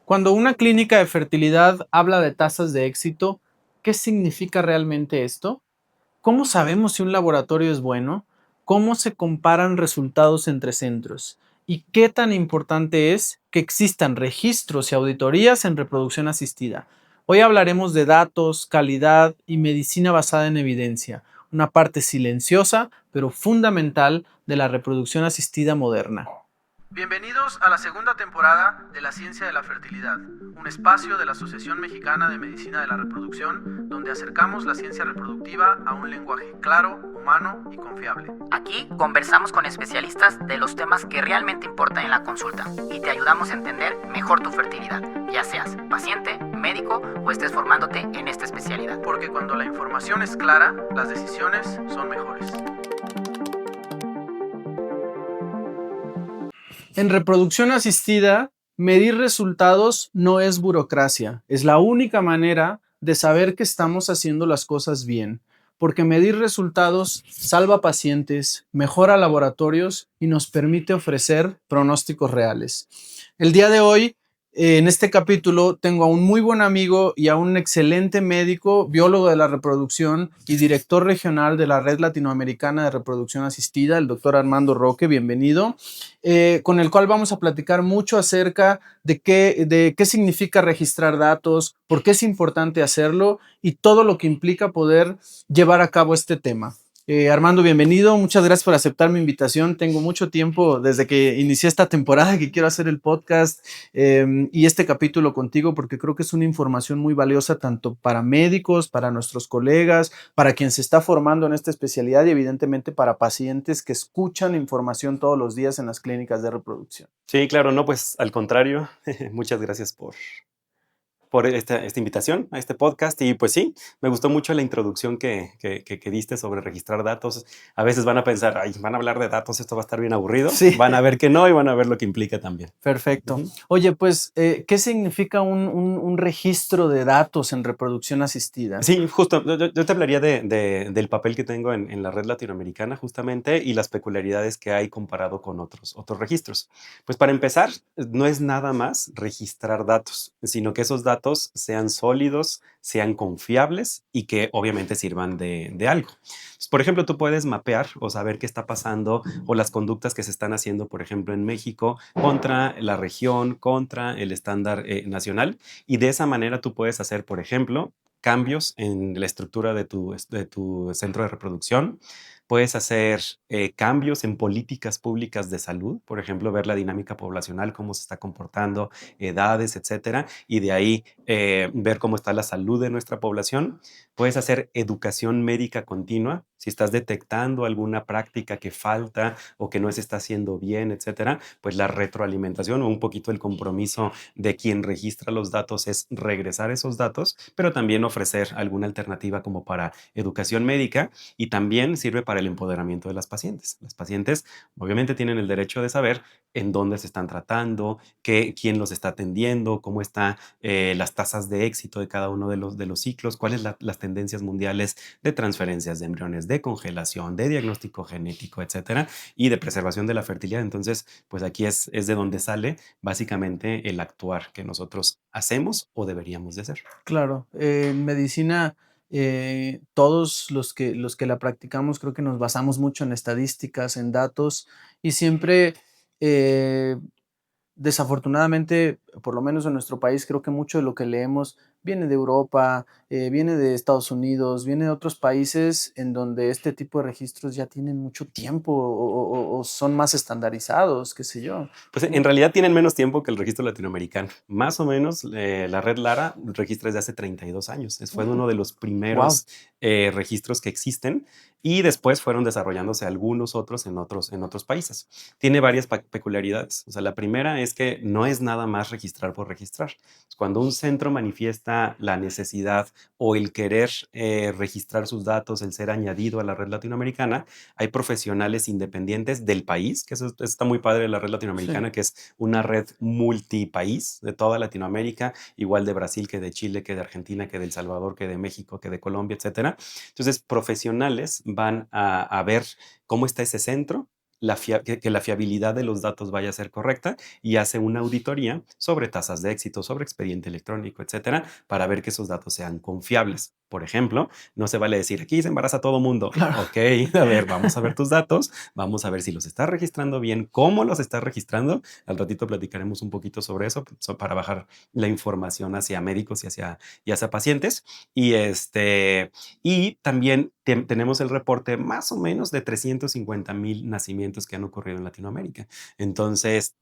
Cuando una clínica de fertilidad habla de tasas de éxito, ¿qué significa realmente esto? ¿Cómo sabemos si un laboratorio es bueno? ¿Cómo se comparan resultados entre centros? ¿Y qué tan importante es que existan registros y auditorías en reproducción asistida? Hoy hablaremos de datos, calidad y medicina basada en evidencia, una parte silenciosa pero fundamental de la reproducción asistida moderna. Bienvenidos a la segunda temporada de La Ciencia de la Fertilidad, un espacio de la Asociación Mexicana de Medicina de la Reproducción donde acercamos la ciencia reproductiva a un lenguaje claro, humano y confiable. Aquí conversamos con especialistas de los temas que realmente importan en la consulta y te ayudamos a entender mejor tu fertilidad, ya seas paciente, médico o estés formándote en esta especialidad. Porque cuando la información es clara, las decisiones son mejores. En reproducción asistida, medir resultados no es burocracia, es la única manera de saber que estamos haciendo las cosas bien, porque medir resultados salva pacientes, mejora laboratorios y nos permite ofrecer pronósticos reales. El día de hoy, en este capítulo, tengo a un muy buen amigo y a un excelente médico, biólogo de la reproducción y director regional de la Red Latinoamericana de Reproducción Asistida, el doctor Armando Roque, bienvenido, con el cual vamos a platicar mucho acerca de qué significa registrar datos, por qué es importante hacerlo y todo lo que implica poder llevar a cabo este tema. Armando, bienvenido. Muchas gracias por aceptar mi invitación. Tengo mucho tiempo desde que inicié esta temporada que quiero hacer el podcast y este capítulo contigo porque creo que es una información muy valiosa tanto para médicos, para nuestros colegas, para quien se está formando en esta especialidad y evidentemente para pacientes que escuchan información todos los días en las clínicas de reproducción. Sí, claro, no, pues al contrario, muchas gracias por esta invitación a este podcast. Y pues sí, me gustó mucho la introducción que diste sobre registrar datos. A veces van a pensar, ay, van a hablar de datos, esto va a estar bien aburrido. Sí. Van a ver que no y van a ver lo que implica también. Perfecto. Oye, pues, ¿qué significa un registro de datos en reproducción asistida? Sí, justo, yo te hablaría del papel que tengo en la red latinoamericana justamente y las peculiaridades que hay comparado con otros registros. Pues para empezar, no es nada más registrar datos, sino que esos datos sean sólidos, sean confiables y que obviamente sirvan de algo. Pues, por ejemplo, tú puedes mapear o saber qué está pasando o las conductas que se están haciendo, por ejemplo, en México contra la región, contra el estándar nacional, y de esa manera tú puedes hacer, por ejemplo, cambios en la estructura de tu centro de reproducción. Puedes hacer cambios en políticas públicas de salud, por ejemplo, ver la dinámica poblacional, cómo se está comportando, edades, etcétera, y de ahí ver cómo está la salud de nuestra población. Puedes hacer educación médica continua, si estás detectando alguna práctica que falta o que no se está haciendo bien, etcétera, pues la retroalimentación o un poquito el compromiso de quien registra los datos es regresar esos datos, pero también ofrecer alguna alternativa como para educación médica, y también sirve para el empoderamiento de las pacientes. Las pacientes obviamente tienen el derecho de saber en dónde se están tratando, quién los está atendiendo, cómo están las tasas de éxito de cada uno de los ciclos, cuáles las tendencias mundiales de transferencias de embriones, de congelación, de diagnóstico genético, etcétera, y de preservación de la fertilidad. Entonces, pues aquí es de donde sale básicamente el actuar que nosotros hacemos o deberíamos de hacer. Claro, en medicina, todos los que la practicamos creo que nos basamos mucho en estadísticas, en datos y siempre, eh, desafortunadamente, por lo menos en nuestro país, creo que mucho de lo que leemos viene de Europa, viene de Estados Unidos, viene de otros países en donde este tipo de registros ya tienen mucho tiempo o son más estandarizados, qué sé yo, Pues en ¿no? realidad tienen menos tiempo que el registro latinoamericano. Más o menos la red Lara registra desde hace 32 años. Fue uno de los Wow. primeros registros que existen, y después fueron desarrollándose algunos otros en otros países. Tiene varias peculiaridades. O sea, la primera es que no es nada más registrar por registrar. Cuando un centro manifiesta la necesidad o el querer registrar sus datos, el ser añadido a la red latinoamericana, hay profesionales independientes del país, que eso está muy padre de la red Sí. latinoamericana, que es una red multipaís de toda Latinoamérica, igual de Brasil que de Chile, que de Argentina, que de El Salvador, que de México, que de Colombia, etcétera. Entonces, profesionales van a ver cómo está ese centro, que la fiabilidad de los datos vaya a ser correcta y hace una auditoría sobre tasas de éxito, sobre expediente electrónico, etcétera, para ver que esos datos sean confiables. Por ejemplo, no se vale decir aquí se embaraza todo mundo. Claro. Ok, a ver, vamos a ver tus datos, vamos a ver si los estás registrando bien, cómo los estás registrando. Al ratito platicaremos un poquito sobre eso para bajar la información hacia médicos y hacia pacientes. Y también tenemos el reporte más o menos de 350,000 nacimientos que han ocurrido en Latinoamérica. Entonces,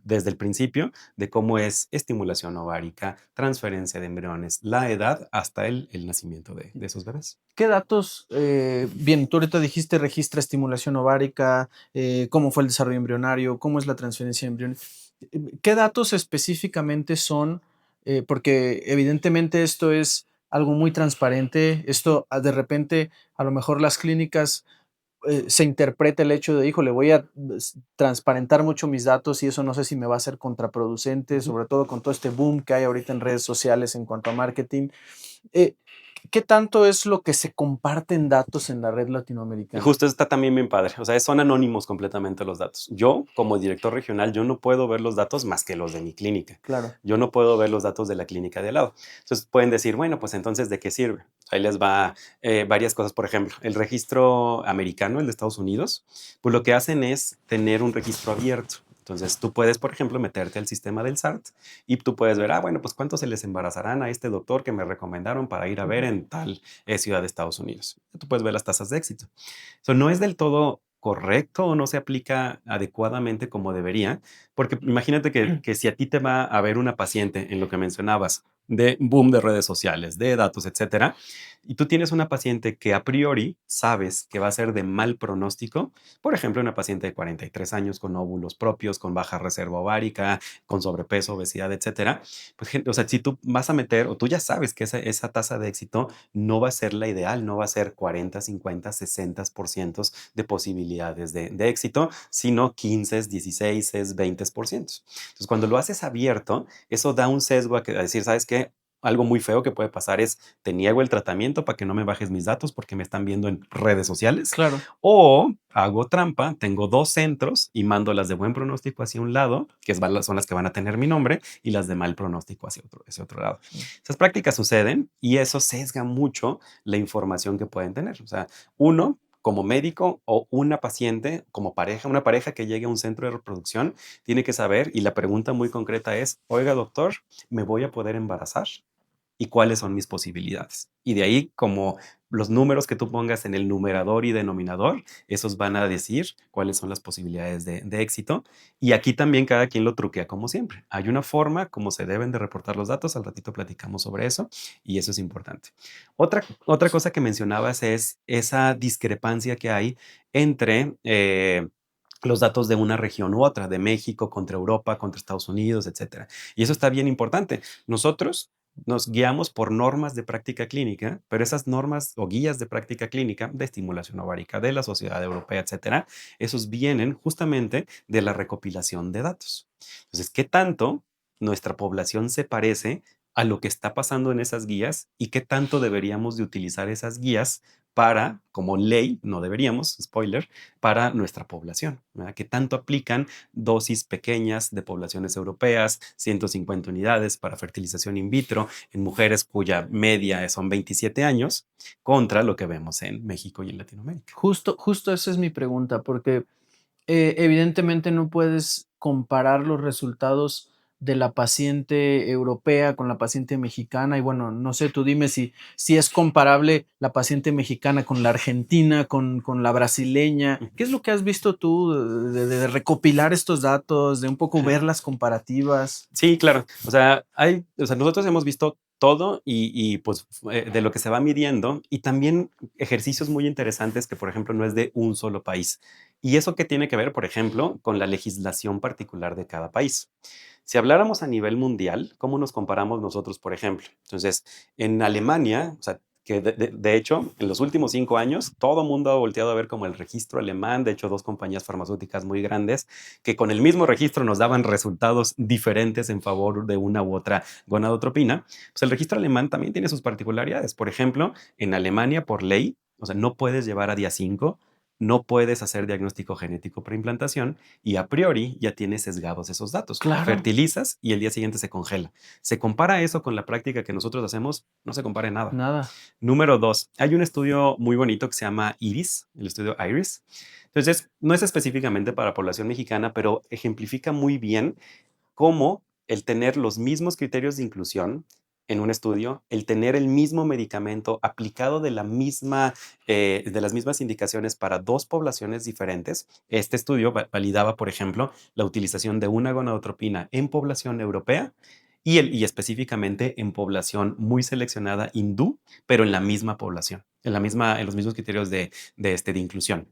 desde el principio de cómo es estimulación ovárica, transferencia de embriones, la edad hasta el nacimiento de esos bebés. ¿Qué datos, bien, tú ahorita dijiste registra estimulación ovárica, cómo fue el desarrollo embrionario, cómo es la transferencia de embriones? ¿Qué datos específicamente son? Porque evidentemente esto es algo muy transparente, esto de repente a lo mejor las clínicas se interpreta el hecho de, híjole, voy a transparentar mucho mis datos y eso no sé si me va a ser contraproducente, sobre todo con todo este boom que hay ahorita en redes sociales en cuanto a marketing. Eh, ¿Qué tanto es lo que se comparten datos en la red latinoamericana? Justo está también bien padre. O sea, son anónimos completamente los datos. Yo, como director regional, yo no puedo ver los datos más que los de mi clínica. Claro. Yo no puedo ver los datos de la clínica de al lado. Entonces pueden decir, bueno, pues entonces, ¿de qué sirve? Ahí les va varias cosas. Por ejemplo, el registro americano, el de Estados Unidos, pues lo que hacen es tener un registro abierto. Entonces, tú puedes, por ejemplo, meterte al sistema del SART y tú puedes ver, bueno, pues cuántos se les embarazarán a este doctor que me recomendaron para ir a ver en tal ciudad de Estados Unidos. Tú puedes ver las tasas de éxito. Eso no es del todo correcto o no se aplica adecuadamente como debería, porque imagínate que si a ti te va a ver una paciente en lo que mencionabas de boom de redes sociales, de datos, etcétera, y tú tienes una paciente que a priori sabes que va a ser de mal pronóstico, por ejemplo, una paciente de 43 años con óvulos propios, con baja reserva ovárica, con sobrepeso, obesidad, etcétera, pues, o sea, si tú vas a meter, o tú ya sabes que esa tasa de éxito no va a ser la ideal, no va a ser 40, 50, 60% de posibilidades de éxito, sino 15, 16, 20%. Entonces, cuando lo haces abierto, eso da un sesgo a decir, ¿sabes qué? Algo muy feo que puede pasar es, te niego el tratamiento para que no me bajes mis datos porque me están viendo en redes sociales. Claro. O hago trampa, tengo 2 centros y mando las de buen pronóstico hacia un lado, que son las que van a tener mi nombre, y las de mal pronóstico hacia otro lado. Esas prácticas suceden y eso sesga mucho la información que pueden tener. O sea, uno, como médico o una paciente, como pareja, una pareja que llegue a un centro de reproducción, tiene que saber, y la pregunta muy concreta es, oiga doctor, ¿me voy a poder embarazar? ¿Y cuáles son mis posibilidades? Y de ahí, como los números que tú pongas en el numerador y denominador, esos van a decir cuáles son las posibilidades de éxito. Y aquí también cada quien lo truquea como siempre. Hay una forma como se deben de reportar los datos, al ratito platicamos sobre eso y eso es importante. Otra cosa que mencionabas es esa discrepancia que hay entre los datos de una región u otra, de México contra Europa, contra Estados Unidos, etcétera. Y eso está bien importante. Nosotros nos guiamos por normas de práctica clínica, pero esas normas o guías de práctica clínica de estimulación ovárica de la Sociedad Europea, etcétera, esos vienen justamente de la recopilación de datos. Entonces, ¿qué tanto nuestra población se parece a lo que está pasando en esas guías y qué tanto deberíamos de utilizar esas guías para, como ley, no deberíamos, spoiler, para nuestra población? ¿Verdad? ¿Qué tanto aplican dosis pequeñas de poblaciones europeas, 150 unidades para fertilización in vitro en mujeres cuya media son 27 años, contra lo que vemos en México y en Latinoamérica? Justo esa es mi pregunta, porque evidentemente no puedes comparar los resultados de la paciente europea con la paciente mexicana y bueno, no sé, tú dime si es comparable la paciente mexicana con la argentina, con la brasileña. ¿Qué es lo que has visto tú de recopilar estos datos, de un poco ver las comparativas? Sí, claro. O sea, nosotros hemos visto todo y pues de lo que se va midiendo y también ejercicios muy interesantes que, por ejemplo, no es de un solo país. ¿Y eso qué tiene que ver, por ejemplo, con la legislación particular de cada país? Si habláramos a nivel mundial, ¿cómo nos comparamos nosotros, por ejemplo? Entonces, en Alemania, o sea, que de hecho, en los últimos 5 años, todo el mundo ha volteado a ver como el registro alemán, de hecho, 2 compañías farmacéuticas muy grandes, que con el mismo registro nos daban resultados diferentes en favor de una u otra gonadotropina, pues el registro alemán también tiene sus particularidades. Por ejemplo, en Alemania, por ley, o sea, no puedes llevar a día 5 no puedes hacer diagnóstico genético preimplantación y a priori ya tienes sesgados esos datos. Claro. Fertilizas y el día siguiente se congela. Se compara eso con la práctica que nosotros hacemos, no se compara en nada. Nada. Número 2, hay un estudio muy bonito que se llama IRIS, el estudio IRIS. Entonces, no es específicamente para población mexicana, pero ejemplifica muy bien cómo el tener los mismos criterios de inclusión en un estudio, el tener el mismo medicamento aplicado de las mismas indicaciones para dos poblaciones diferentes. Este estudio validaba, por ejemplo, la utilización de una gonadotropina en población europea y específicamente en población muy seleccionada hindú, pero en la misma población, en los mismos criterios de inclusión.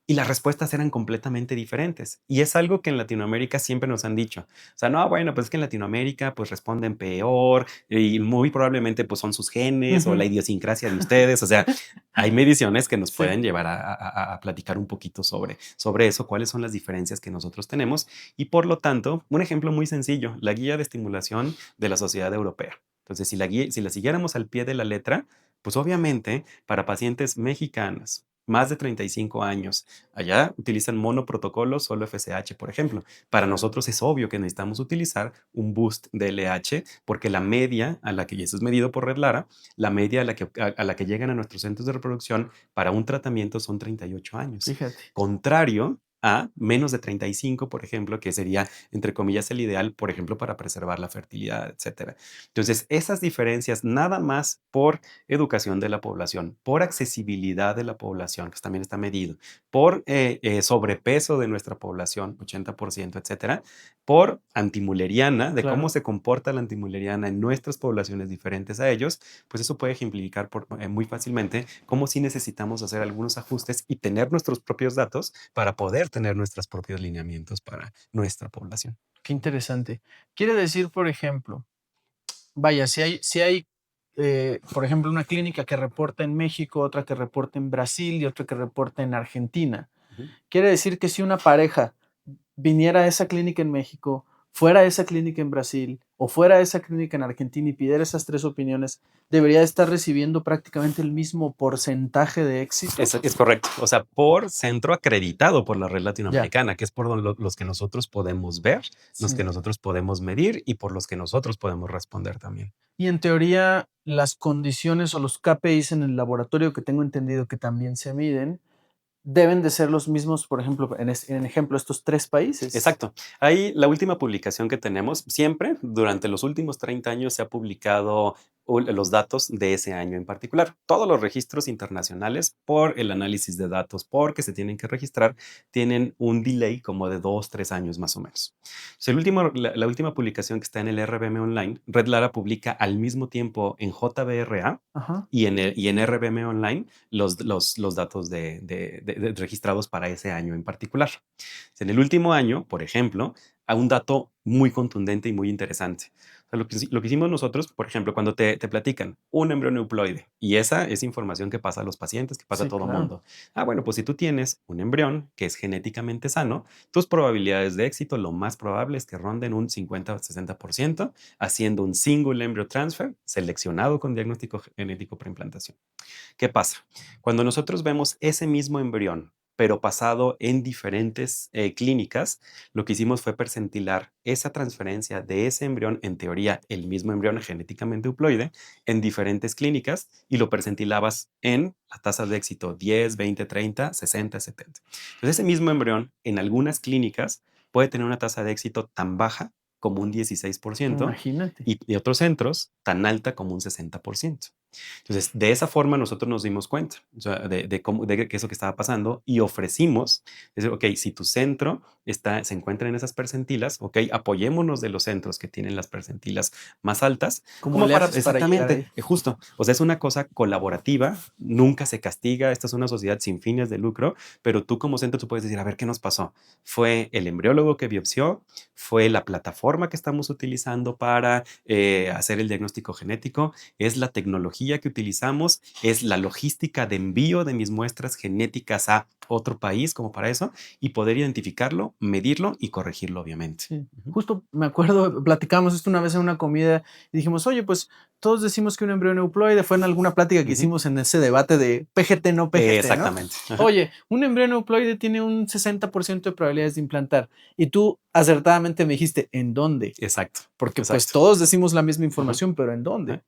Y las respuestas eran completamente diferentes. Y es algo que en Latinoamérica siempre nos han dicho. O sea, no, bueno, pues es que en Latinoamérica pues responden peor y muy probablemente pues son sus genes o la idiosincrasia de ustedes. O sea, hay mediciones que nos Sí. pueden llevar a platicar un poquito sobre eso, cuáles son las diferencias que nosotros tenemos. Y por lo tanto, un ejemplo muy sencillo, la guía de estimulación de la Sociedad Europea. Entonces, si la siguiéramos al pie de la letra, pues obviamente para pacientes mexicanas, más de 35 años, allá utilizan monoprotocolo, solo FSH, por ejemplo. Para nosotros es obvio que necesitamos utilizar un boost de LH porque la media a la que, y eso es medido por Red Lara, la media a la que llegan a nuestros centros de reproducción para un tratamiento son 38 años. Fíjate. Contrario a menos de 35, por ejemplo, que sería, entre comillas, el ideal, por ejemplo, para preservar la fertilidad, etcétera. Entonces, esas diferencias, nada más por educación de la población, por accesibilidad de la población, que también está medido, por sobrepeso de nuestra población, 80%, etcétera, por antimuleriana, de Claro. cómo se comporta la antimuleriana en nuestras poblaciones diferentes a ellos, pues eso puede ejemplificar muy fácilmente cómo sí necesitamos hacer algunos ajustes y tener nuestros propios datos para poder tener nuestros propios lineamientos para nuestra población. Qué interesante. Quiere decir, por ejemplo, vaya, si hay por ejemplo, una clínica que reporta en México, otra que reporta en Brasil y otra que reporta en Argentina. Ujú. Quiere decir que si una pareja viniera a esa clínica en México, fuera a esa clínica en Brasil o fuera a esa clínica en Argentina y pidiera esas tres opiniones, debería estar recibiendo prácticamente el mismo porcentaje de éxito. Es correcto. O sea, por centro acreditado por la red latinoamericana, que es por los que nosotros podemos ver, los Sí. que nosotros podemos medir y por los que nosotros podemos responder también. Y en teoría, las condiciones o los KPIs en el laboratorio que tengo entendido que también se miden, deben de ser los mismos, por ejemplo, en ejemplo, estos tres países. Exacto. Ahí la última publicación que tenemos, siempre durante los últimos 30 años se ha publicado los datos de ese año en particular. Todos los registros internacionales por el análisis de datos, porque se tienen que registrar, tienen un delay como de 2, 3 años más o menos. La última publicación que está en el RBM Online, Red Lara publica al mismo tiempo en JBRA Ajá. y en RBM Online los datos de registrados para ese año en particular. En el último año, por ejemplo, a un dato muy contundente y muy interesante. O sea, lo que hicimos nosotros, por ejemplo, cuando te platican un embrión euploide, y esa es información que pasa a los pacientes, que pasa Sí, a todo claro. mundo. Bueno, pues si tú tienes un embrión que es genéticamente sano, tus probabilidades de éxito, lo más probable es que ronden un 50 o 60%, haciendo un single embryo transfer seleccionado con diagnóstico genético preimplantación. ¿Qué pasa? Cuando nosotros vemos ese mismo embrión, pero pasado en diferentes clínicas, lo que hicimos fue percentilar esa transferencia de ese embrión, en teoría el mismo embrión genéticamente euploide, en diferentes clínicas y lo percentilabas en la tasa de éxito 10, 20, 30, 60, 70. Entonces ese mismo embrión en algunas clínicas puede tener una tasa de éxito tan baja como un 16% Imagínate. y otros centros tan alta como un 60%. Entonces, de esa forma nosotros nos dimos cuenta, o sea, de que eso que estaba pasando y ofrecimos, decir, ok, si tu centro se encuentra en esas percentilas, ok, apoyémonos de los centros que tienen las percentilas más altas. ¿Cómo como le haces para llegar exactamente, ahí? justo, o sea, es una cosa colaborativa, nunca se castiga, esta es una sociedad sin fines de lucro, pero tú como centro tú puedes decir, a ver, ¿qué nos pasó? Fue el embriólogo que biopsió, fue la plataforma que estamos utilizando para hacer el diagnóstico genético, es la tecnología que utilizamos, es la logística de envío de mis muestras genéticas a otro país como para eso y poder identificarlo, medirlo y corregirlo, obviamente. Sí. Ujú. Justo me acuerdo, platicamos esto una vez en una comida y dijimos, oye, pues todos decimos que un embrión euploide fue en alguna plática que hicimos en ese debate de PGT, no PGT, Exactamente. ¿no? Oye, un embrión euploide tiene un 60% de probabilidades de implantar. Y tú acertadamente me dijiste, ¿en dónde? Exacto. Porque Exacto. pues todos decimos la misma información, pero ¿en dónde?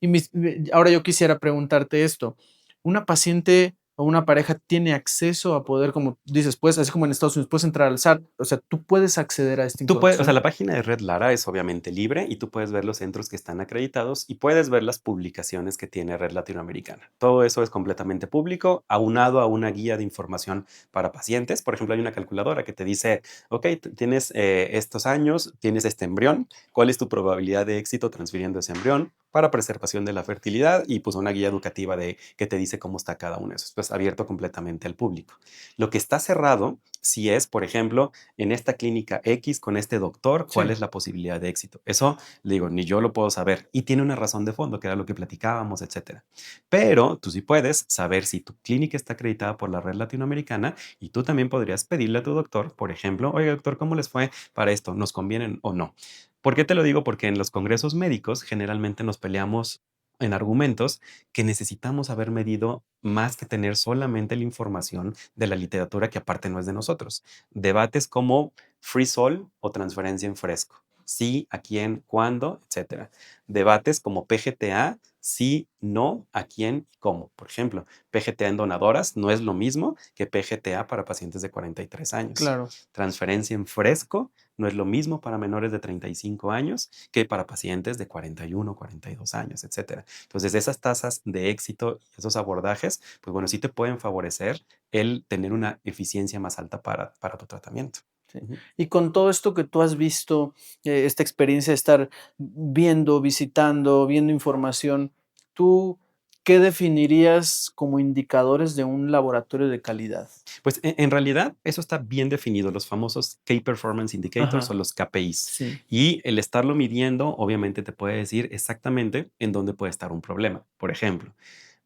Y ahora yo quisiera preguntarte esto. ¿Una paciente o una pareja tiene acceso a poder, como dices, pues, así como en Estados Unidos, puedes entrar al SAT? O sea, tú puedes acceder a esta Tú puedes, o sea, información. la página de Red Lara es obviamente libre y tú puedes ver los centros que están acreditados y puedes ver las publicaciones que tiene Red Latinoamericana. Todo eso es completamente público, aunado a una guía de información para pacientes. Por ejemplo, hay una calculadora que te dice, ok, tienes estos años, tienes este embrión, ¿cuál es tu probabilidad de éxito transfiriendo ese embrión para preservación de la fertilidad? Y pues una guía educativa que te dice cómo está cada uno de esos. Pues abierto completamente al público. Lo que está cerrado, si es, por ejemplo, en esta clínica X con este doctor, ¿cuál Sí. es la posibilidad de éxito? Eso, le digo, ni yo lo puedo saber. Y tiene una razón de fondo, que era lo que platicábamos, etcétera. Pero tú sí puedes saber si tu clínica está acreditada por la red latinoamericana y tú también podrías pedirle a tu doctor, por ejemplo, oye, doctor, ¿cómo les fue para esto? ¿Nos conviene o no? ¿Por qué te lo digo? Porque en los congresos médicos generalmente nos peleamos en argumentos que necesitamos haber medido más que tener solamente la información de la literatura que aparte no es de nosotros. Debates como free sol o transferencia en fresco. Sí, a quién, cuándo, etcétera. Debates como PGTA, sí, no, a quién y cómo. Por ejemplo, PGTA en donadoras no es lo mismo que PGTA para pacientes de 43 años. Claro. Transferencia en fresco no es lo mismo para menores de 35 años que para pacientes de 41, 42 años, etcétera. Entonces, esas tasas de éxito y esos abordajes, pues bueno, sí te pueden favorecer el tener una eficiencia más alta para tu tratamiento. Sí. Y con todo esto que tú has visto, esta experiencia de estar viendo, visitando, viendo información, ¿tú qué definirías como indicadores de un laboratorio de calidad? Pues en realidad eso está bien definido, los famosos Key Performance Indicators o Ajá, los KPIs. sí, Y el estarlo midiendo obviamente te puede decir exactamente en dónde puede estar un problema. Por ejemplo,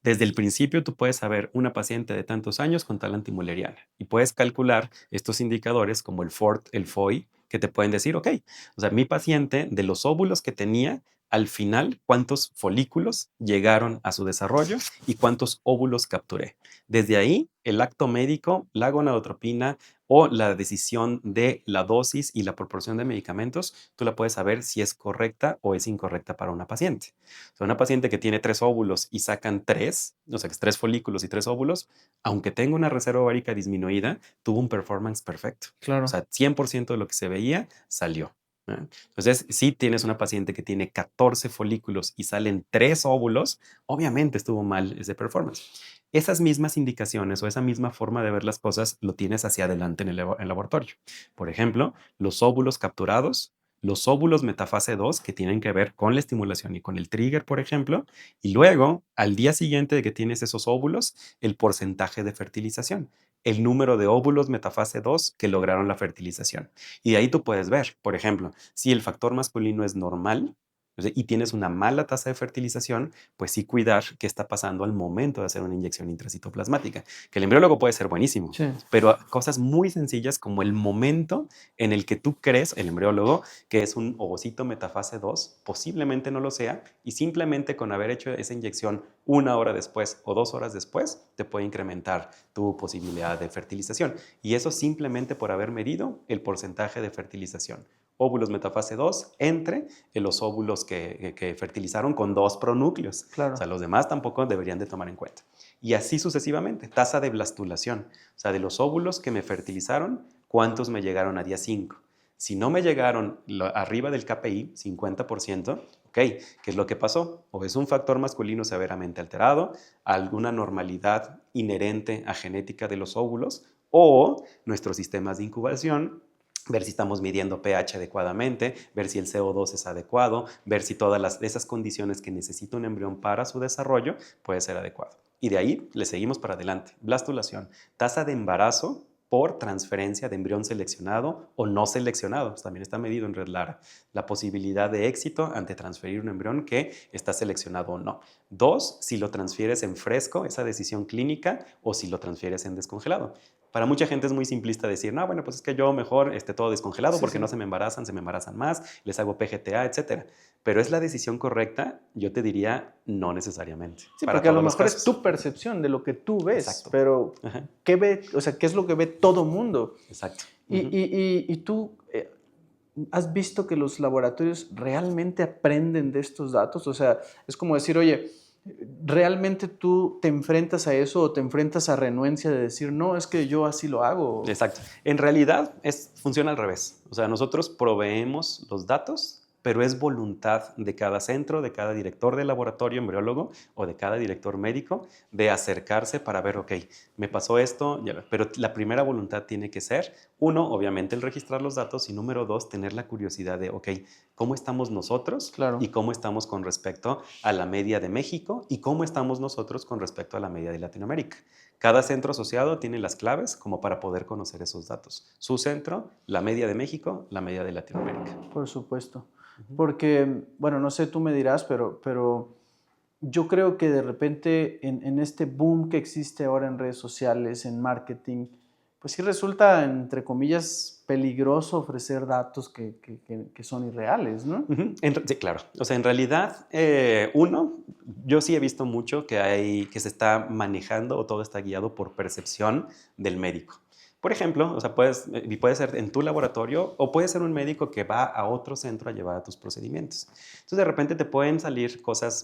desde el principio tú puedes saber una paciente de tantos años con tal antimuleriana y puedes calcular estos indicadores como el FORT, el FOI, que te pueden decir, ok, o sea, mi paciente de los óvulos que tenía, al final, cuántos folículos llegaron a su desarrollo y cuántos óvulos capturé. Desde ahí, el acto médico, la gonadotropina o la decisión de la dosis y la proporción de medicamentos, tú la puedes saber si es correcta o es incorrecta para una paciente. O sea, una paciente que tiene 3 óvulos y sacan 3, o sea, que es 3 folículos y 3 óvulos, aunque tenga una reserva ovárica disminuida, tuvo un performance perfecto. O claro. sea, 100% de lo que se veía salió. Entonces, si tienes una paciente que tiene 14 folículos y salen 3 óvulos, obviamente estuvo mal ese performance. Esas mismas indicaciones o esa misma forma de ver las cosas lo tienes hacia adelante en el laboratorio. Por ejemplo, los óvulos capturados, los óvulos metafase 2 que tienen que ver con la estimulación y con el trigger, por ejemplo, y luego, al día siguiente de que tienes esos óvulos, el porcentaje de fertilización, el número de óvulos metafase 2 que lograron la fertilización. Y de ahí tú puedes ver, por ejemplo, si el factor masculino es normal, y tienes una mala tasa de fertilización, pues sí cuidar qué está pasando al momento de hacer una inyección intracitoplasmática. Que el embriólogo puede ser buenísimo, Sí, pero cosas muy sencillas como el momento en el que tú crees, el embriólogo, que es un ovocito metafase 2, posiblemente no lo sea, y simplemente con haber hecho esa inyección 1 hora después o 2 horas después, te puede incrementar tu posibilidad de fertilización. Y eso simplemente por haber medido el porcentaje de fertilización. Óvulos metafase 2 entre los óvulos que fertilizaron con 2 pronúcleos. claro. O sea, los demás tampoco deberían de tomar en cuenta. Y así sucesivamente, tasa de blastulación. O sea, de los óvulos que me fertilizaron, ¿cuántos me llegaron a día 5? Si no me llegaron arriba del KPI, 50%, ok, ¿qué es lo que pasó? O es un factor masculino severamente alterado, alguna normalidad inherente a genética de los óvulos, o nuestros sistemas de incubación, ver si estamos midiendo pH adecuadamente, ver si el CO2 es adecuado, ver si todas esas condiciones que necesita un embrión para su desarrollo puede ser adecuado. Y de ahí le seguimos para adelante. Blastulación, tasa de embarazo por transferencia de embrión seleccionado o no seleccionado. También está medido en Red Lara. La posibilidad de éxito ante transferir un embrión que está seleccionado o no. 2, si lo transfieres en fresco, esa decisión clínica, o si lo transfieres en descongelado. Para mucha gente es muy simplista decir, no, bueno, pues es que yo mejor todo descongelado Sí, porque sí. no se me embarazan más, les hago PGTA, etcétera. Pero ¿es la decisión correcta? Yo te diría, no necesariamente, Sí, para porque a lo todos los mejor es casos. tu percepción de lo que tú ves, Exacto. pero Ajá, ¿qué ve? O sea, ¿qué es lo que ve todo mundo? exacto. Y, Ujú. y tú has visto que los laboratorios realmente aprenden de estos datos. O sea, es como decir, oye, ¿realmente tú te enfrentas a eso o te enfrentas a renuencia de decir, no, es que yo así lo hago? Exacto. En realidad funciona al revés. O sea, nosotros proveemos los datos, pero es voluntad de cada centro, de cada director de laboratorio embriólogo o de cada director médico de acercarse para ver, ok, me pasó esto, pero la primera voluntad tiene que ser, uno, obviamente el registrar los datos y número dos, tener la curiosidad de, ok, ¿cómo estamos nosotros Claro. y cómo estamos con respecto a la media de México y cómo estamos nosotros con respecto a la media de Latinoamérica? Cada centro asociado tiene las claves como para poder conocer esos datos. Su centro, la media de México, la media de Latinoamérica. Por supuesto. Ujú. Porque, bueno, no sé, tú me dirás, pero yo creo que de repente en este boom que existe ahora en redes sociales, en marketing, pues sí resulta, entre comillas, peligroso ofrecer datos que son irreales, ¿no? Ujú. Sí, claro. O sea, en realidad, yo sí he visto mucho que se está manejando o todo está guiado por percepción del médico. Por ejemplo, o sea, puede ser en tu laboratorio o puede ser un médico que va a otro centro a llevar a tus procedimientos. Entonces, de repente te pueden salir cosas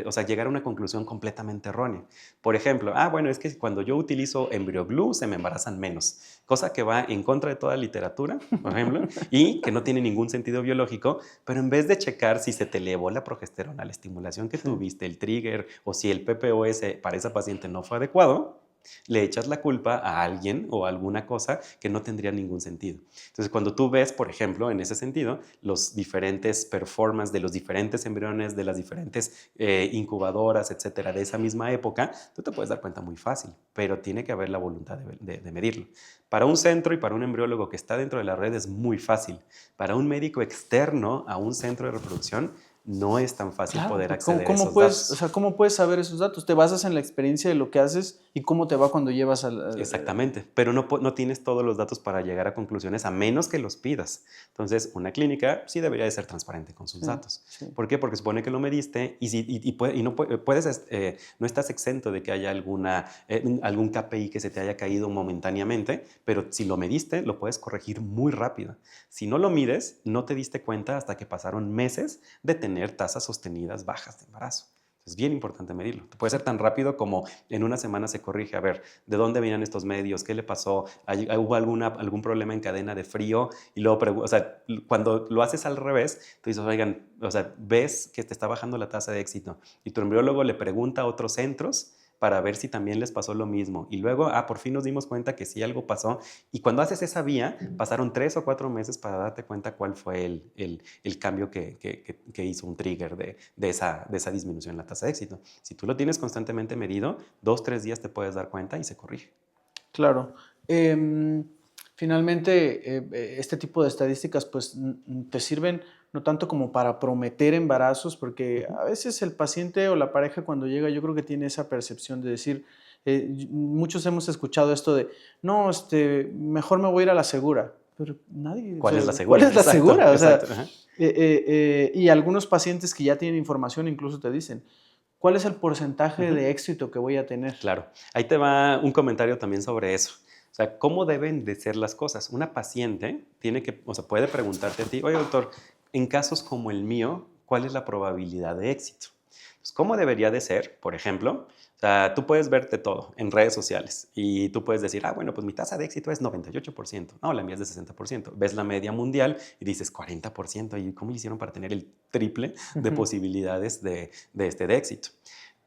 o sea, llegar a una conclusión completamente errónea. Por ejemplo, bueno, es que cuando yo utilizo EmbryoGlue se me embarazan menos, cosa que va en contra de toda literatura, por ejemplo, y que no tiene ningún sentido biológico, pero en vez de checar si se te elevó la progesterona, la estimulación que Sí. tuviste, el trigger, o si el PPOS para esa paciente no fue adecuado, le echas la culpa a alguien o a alguna cosa que no tendría ningún sentido. Entonces, cuando tú ves, por ejemplo, en ese sentido, los diferentes performances de los diferentes embriones, de las diferentes incubadoras, etcétera, de esa misma época, tú te puedes dar cuenta muy fácil, pero tiene que haber la voluntad de medirlo. Para un centro y para un embriólogo que está dentro de la red es muy fácil. Para un médico externo a un centro de reproducción, no es tan fácil Claro, poder porque acceder a ¿cómo esos puedes, o datos. sea, cómo puedes saber esos datos? Te basas en la experiencia de lo que haces y cómo te va cuando llevas al... Exactamente, pero no tienes todos los datos para llegar a conclusiones a menos que los pidas. Entonces, una clínica sí debería de ser transparente con sus Sí, datos. sí. ¿Por qué? Porque supone que lo mediste y no estás exento de que haya algún KPI que se te haya caído momentáneamente, pero si lo mediste, lo puedes corregir muy rápido. Si no lo mides, no te diste cuenta hasta que pasaron meses de tener tasas sostenidas bajas de embarazo. Es bien importante medirlo. Puede ser tan rápido como en una semana se corrige. A ver, ¿de dónde vienen estos medios? ¿Qué le pasó? ¿Hubo algún problema en cadena de frío? Y luego, o sea, cuando lo haces al revés, tú dices, oigan, o sea, ves que te está bajando la tasa de éxito y tu embriólogo le pregunta a otros centros para ver si también les pasó lo mismo. Y luego, por fin nos dimos cuenta que sí algo pasó. Y cuando haces esa vía, pasaron 3 o 4 meses para darte cuenta cuál fue el cambio que hizo un trigger de esa disminución en la tasa de éxito. Si tú lo tienes constantemente medido, 2, 3 días te puedes dar cuenta y se corrige. Claro. Finalmente, este tipo de estadísticas pues te sirven no tanto como para prometer embarazos, porque a veces el paciente o la pareja cuando llega yo creo que tiene esa percepción de decir, muchos hemos escuchado esto de, no, mejor me voy a ir a la segura, pero nadie, ¿Cuál es la segura? ¿cuál es la Exacto, segura? O sea, exacto. Ajá. y algunos pacientes que ya tienen información incluso te dicen, ¿cuál es el porcentaje Ujú. de éxito que voy a tener? Claro. Ahí te va un comentario también sobre eso. O sea, ¿cómo deben de ser las cosas? Una paciente puede preguntarte a ti, oye, doctor, en casos como el mío, ¿cuál es la probabilidad de éxito? Pues, ¿cómo debería de ser? Por ejemplo, o sea, tú puedes verte todo en redes sociales y tú puedes decir, bueno, pues mi tasa de éxito es 98%. No, la mía es de 60%. Ves la media mundial y dices 40%. ¿Y cómo hicieron para tener el triple de posibilidades de éxito?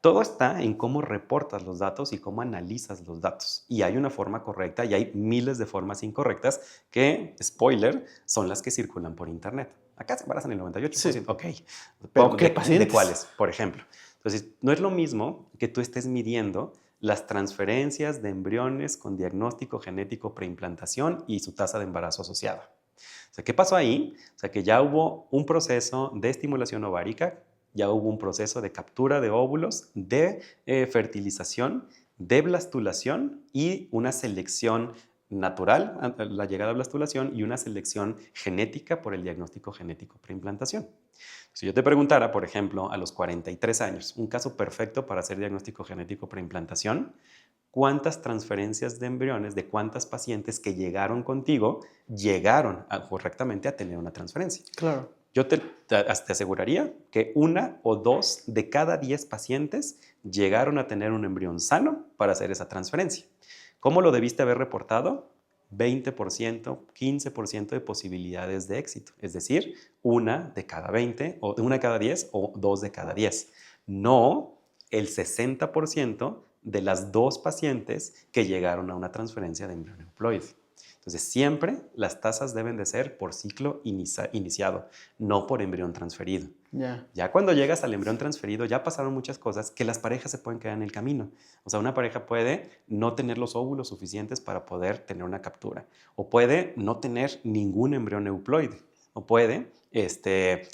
Todo está en cómo reportas los datos y cómo analizas los datos. Y hay una forma correcta y hay miles de formas incorrectas que, spoiler, son las que circulan por Internet. Acá se embarazan el 98%. Sí. Ok. ¿Pero qué ¿De pacientes? cuáles? Por ejemplo. Entonces, no es lo mismo que tú estés midiendo las transferencias de embriones con diagnóstico genético preimplantación y su tasa de embarazo asociada. O sea, ¿qué pasó ahí? O sea, que ya hubo un proceso de estimulación ovárica, ya hubo un proceso de captura de óvulos, de fertilización de blastulación y una selección natural, la llegada a blastulación, y una selección genética por el diagnóstico genético preimplantación. Si yo te preguntara, por ejemplo, a los 43 años, un caso perfecto para hacer diagnóstico genético preimplantación, ¿cuántas transferencias de embriones de cuántas pacientes que llegaron contigo llegaron correctamente a tener una transferencia? Claro. Yo te aseguraría que 1 o 2 de cada 10 pacientes llegaron a tener un embrión sano para hacer esa transferencia. ¿Cómo lo debiste haber reportado? 20%, 15% de posibilidades de éxito. Es decir, 1 de cada 20, o 1 de cada 10 o 2 de cada 10. No el 60% de las 2 pacientes que llegaron a una transferencia de embrión euploide. Entonces, siempre las tasas deben de ser por ciclo iniciado, no por embrión transferido. Ya cuando llegas al embrión transferido, ya pasaron muchas cosas que las parejas se pueden quedar en el camino. O sea, una pareja puede no tener los óvulos suficientes para poder tener una captura, o puede no tener ningún embrión euploide, o puede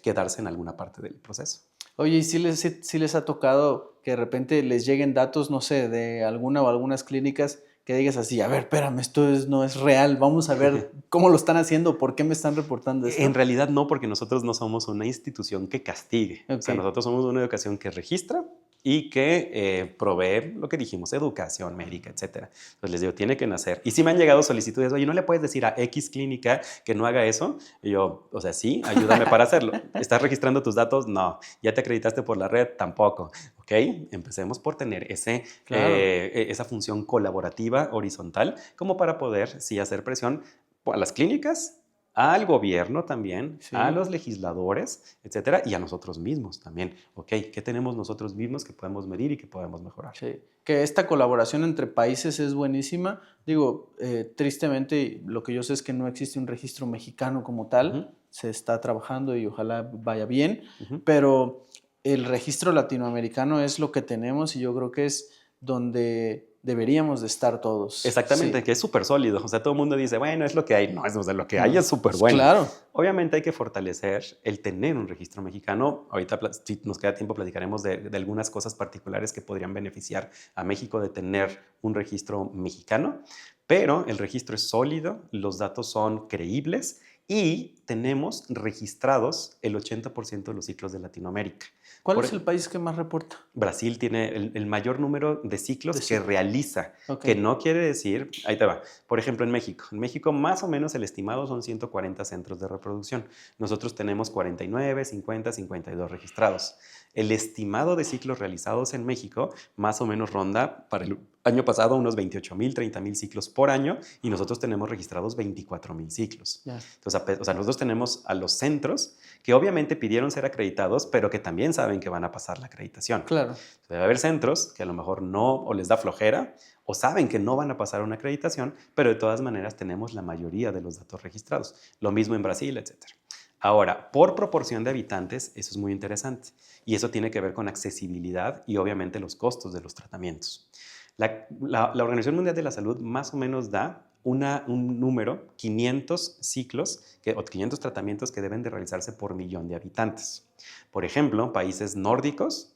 quedarse en alguna parte del proceso. Oye, ¿y si les ha tocado que de repente les lleguen datos, no sé, de alguna o algunas clínicas que digas así, a ver, espérame, esto no es real, vamos a ver cómo lo están haciendo, por qué me están reportando esto? En realidad no, porque nosotros no somos una institución que castigue. O sea, nosotros somos una educación que registra y que provee lo que dijimos, educación médica, etc. Entonces les digo, tiene que nacer. Y si me han llegado solicitudes, oye, ¿no le puedes decir a X clínica que no haga eso? Y yo, o sea, sí, ayúdame para hacerlo. ¿Estás registrando tus datos? No. ¿Ya te acreditaste por la red? Tampoco. ¿Ok? Empecemos por tener esa función colaborativa horizontal como para poder, sí, hacer presión a las clínicas, al gobierno también, sí, a los legisladores, etcétera, y a nosotros mismos también. Ok, ¿qué tenemos nosotros mismos que podemos medir y que podemos mejorar? Sí, que esta colaboración entre países es buenísima. Digo, tristemente, lo que yo sé es que no existe un registro mexicano como tal. Se está trabajando y ojalá vaya bien, pero el registro latinoamericano es lo que tenemos y yo creo que es donde deberíamos de estar todos. Exactamente, sí, que es súper sólido. O sea, todo el mundo dice, bueno, es lo que hay. No, es lo que hay es súper bueno. Claro. Obviamente hay que fortalecer el tener un registro mexicano. Ahorita, si nos queda tiempo, platicaremos de algunas cosas particulares que podrían beneficiar a México de tener un registro mexicano. Pero el registro es sólido, los datos son creíbles y tenemos registrados el 80% de los ciclos de Latinoamérica. ¿Cuál es el país que más reporta? Brasil tiene el mayor número de ciclos que realiza, que no quiere decir, ahí te va, por ejemplo en México más o menos el estimado son 140 centros de reproducción, nosotros tenemos 49, 50, 52 registrados. El estimado de ciclos realizados en México más o menos ronda para el año pasado unos 28,000, 30,000 ciclos por año y nosotros tenemos registrados 24,000 ciclos. Entonces, o sea, nosotros tenemos a los centros que obviamente pidieron ser acreditados, pero que también saben que van a pasar la acreditación. Claro. Debe haber centros que a lo mejor no, o les da flojera, o saben que no van a pasar una acreditación, pero de todas maneras tenemos la mayoría de los datos registrados. Lo mismo en Brasil, etcétera. Ahora, por proporción de habitantes, eso es muy interesante. Y eso tiene que ver con accesibilidad y obviamente los costos de los tratamientos. La Organización Mundial de la Salud más o menos da un número, 500 ciclos o 500 tratamientos que deben de realizarse por millón de habitantes. Por ejemplo, países nórdicos,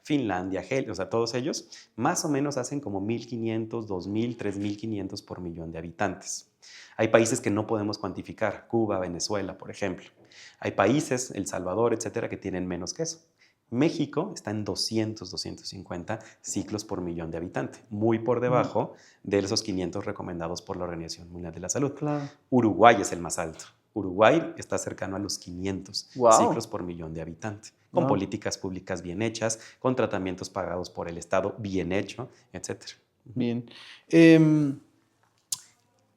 Finlandia, o sea, todos ellos, más o menos hacen como 1,500, 2,000, 3,500 por millón de habitantes. Hay países que no podemos cuantificar, Cuba, Venezuela, por ejemplo. Hay países, El Salvador, etcétera, que tienen menos que eso. México está en 200, 250 ciclos por millón de habitantes, muy por debajo de esos 500 recomendados por la Organización Mundial de la Salud. Claro. Uruguay es el más alto. Uruguay está cercano a los 500 ciclos por millón de habitantes, con políticas públicas bien hechas, con tratamientos pagados por el Estado bien hecho, etcétera. Bien.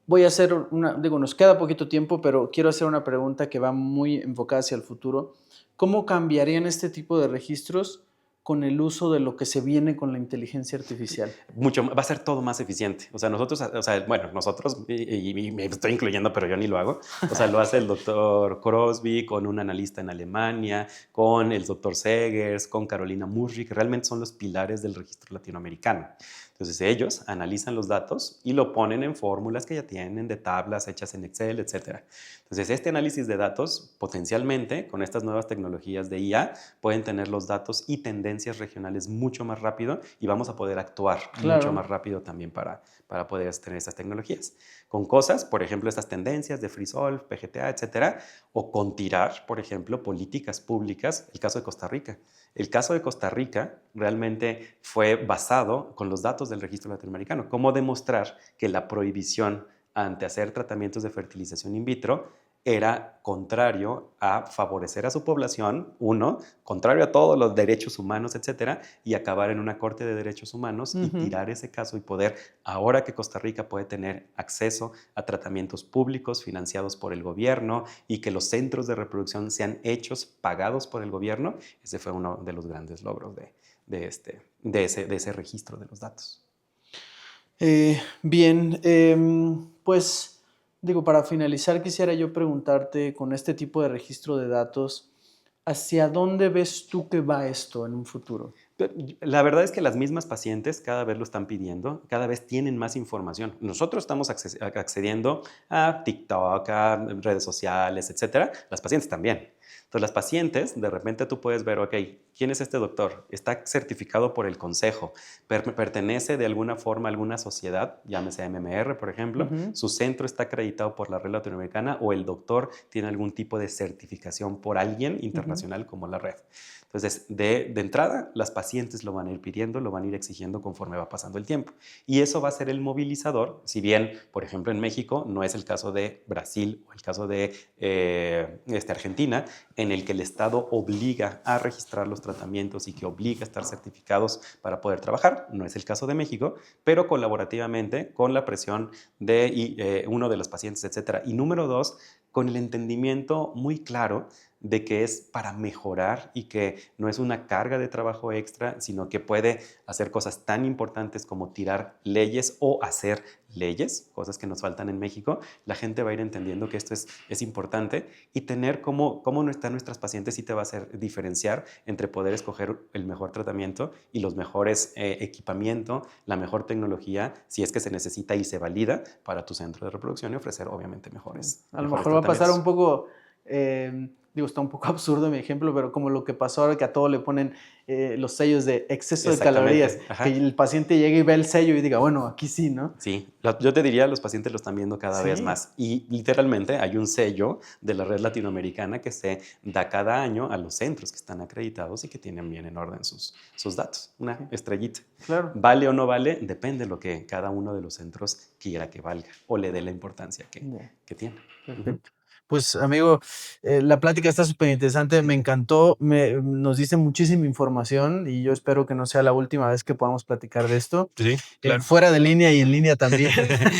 Voy a hacer nos queda poquito tiempo, pero quiero hacer una pregunta que va muy enfocada hacia el futuro. ¿Cómo cambiarían este tipo de registros con el uso de lo que se viene con la inteligencia artificial? Va a ser todo más eficiente. O sea, nosotros, y me estoy incluyendo, pero yo ni lo hago. O sea, lo hace el doctor Crosby con un analista en Alemania, con el doctor Segers, con Carolina Murray, que realmente son los pilares del registro latinoamericano. Entonces ellos analizan los datos y lo ponen en fórmulas que ya tienen, de tablas hechas en Excel, etc. Entonces este análisis de datos, potencialmente, con estas nuevas tecnologías de IA, pueden tener los datos y tendencias regionales mucho más rápido y vamos a poder actuar mucho más rápido también para poder tener estas tecnologías. Con cosas, por ejemplo, estas tendencias de Freesolve, PGTA, etcétera, o con tirar, por ejemplo, políticas públicas, el caso de Costa Rica. El caso de Costa Rica realmente fue basado con los datos del registro latinoamericano. Cómo demostrar que la prohibición ante hacer tratamientos de fertilización in vitro era contrario a favorecer a su población, uno, contrario a todos los derechos humanos, etcétera, y acabar en una corte de derechos humanos y tirar ese caso y poder, ahora que Costa Rica puede tener acceso a tratamientos públicos financiados por el gobierno y que los centros de reproducción sean hechos, pagados por el gobierno, ese fue uno de los grandes logros de ese registro de los datos. Bien, pues digo, para finalizar quisiera yo preguntarte con este tipo de registro de datos, ¿hacia dónde ves tú que va esto en un futuro? La verdad es que las mismas pacientes cada vez lo están pidiendo, cada vez tienen más información. Nosotros estamos accediendo a TikTok, a redes sociales, etcétera. Las pacientes también. Entonces, las pacientes, de repente tú puedes ver, ok, ¿quién es este doctor? Está certificado por el consejo, pertenece de alguna forma a alguna sociedad, llámese MMR, por ejemplo, su centro está acreditado por la red latinoamericana o el doctor tiene algún tipo de certificación por alguien internacional como la red. Entonces, de entrada, las pacientes lo van a ir pidiendo, lo van a ir exigiendo conforme va pasando el tiempo. Y eso va a ser el movilizador, si bien, por ejemplo, en México no es el caso de Brasil o el caso de Argentina, en el que el Estado obliga a registrar los tratamientos y que obliga a estar certificados para poder trabajar. No es el caso de México, pero colaborativamente, con la presión de uno de los pacientes, etcétera. Y número dos, con el entendimiento muy claro de que es para mejorar y que no es una carga de trabajo extra, sino que puede hacer cosas tan importantes como tirar leyes o hacer leyes, cosas que nos faltan en México. La gente va a ir entendiendo que esto es importante y tener cómo no están nuestras pacientes sí te va a hacer diferenciar entre poder escoger el mejor tratamiento y los mejores equipamiento, la mejor tecnología, si es que se necesita y se valida para tu centro de reproducción y ofrecer obviamente mejores. A lo mejor va a pasar un poco... digo, está un poco absurdo mi ejemplo, pero como lo que pasó ahora que a todo le ponen los sellos de exceso de calorías, que el paciente llegue y ve el sello y diga, bueno, aquí sí, ¿no? Sí, yo te diría, los pacientes lo están viendo cada vez más. Y literalmente hay un sello de la red latinoamericana que se da cada año a los centros que están acreditados y que tienen bien en orden sus datos. Una estrellita. Claro. ¿Vale o no vale? Depende de lo que cada uno de los centros quiera que valga o le dé la importancia que tiene. Perfecto. Pues, amigo, la plática está súper interesante, me encantó, nos dice muchísima información y yo espero que no sea la última vez que podamos platicar de esto. Sí, claro. Fuera de línea y en línea también,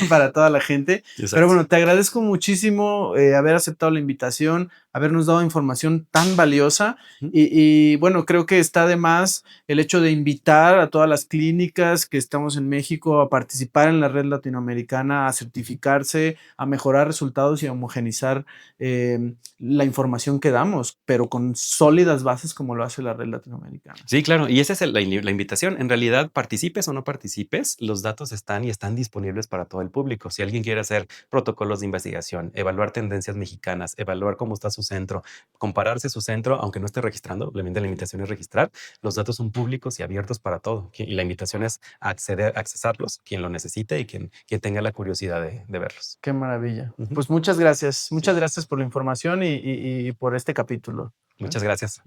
para toda la gente. Exacto. Pero bueno, te agradezco muchísimo haber aceptado la invitación, habernos dado información tan valiosa y bueno, creo que está de más el hecho de invitar a todas las clínicas que estamos en México a participar en la red latinoamericana, a certificarse, a mejorar resultados y a homogenizar la información que damos, pero con sólidas bases como lo hace la red latinoamericana. Sí, claro, y esa es la invitación. En realidad, participes o no participes, los datos están y están disponibles para todo el público. Si alguien quiere hacer protocolos de investigación, evaluar tendencias mexicanas, evaluar cómo está su centro, compararse su centro, aunque no esté registrando, obviamente la invitación es registrar, los datos son públicos y abiertos para todo. Y la invitación es accesarlos, quien lo necesite y quien tenga la curiosidad de verlos. Qué maravilla. Pues muchas gracias. Muchas gracias por la información y por este capítulo. Muchas gracias.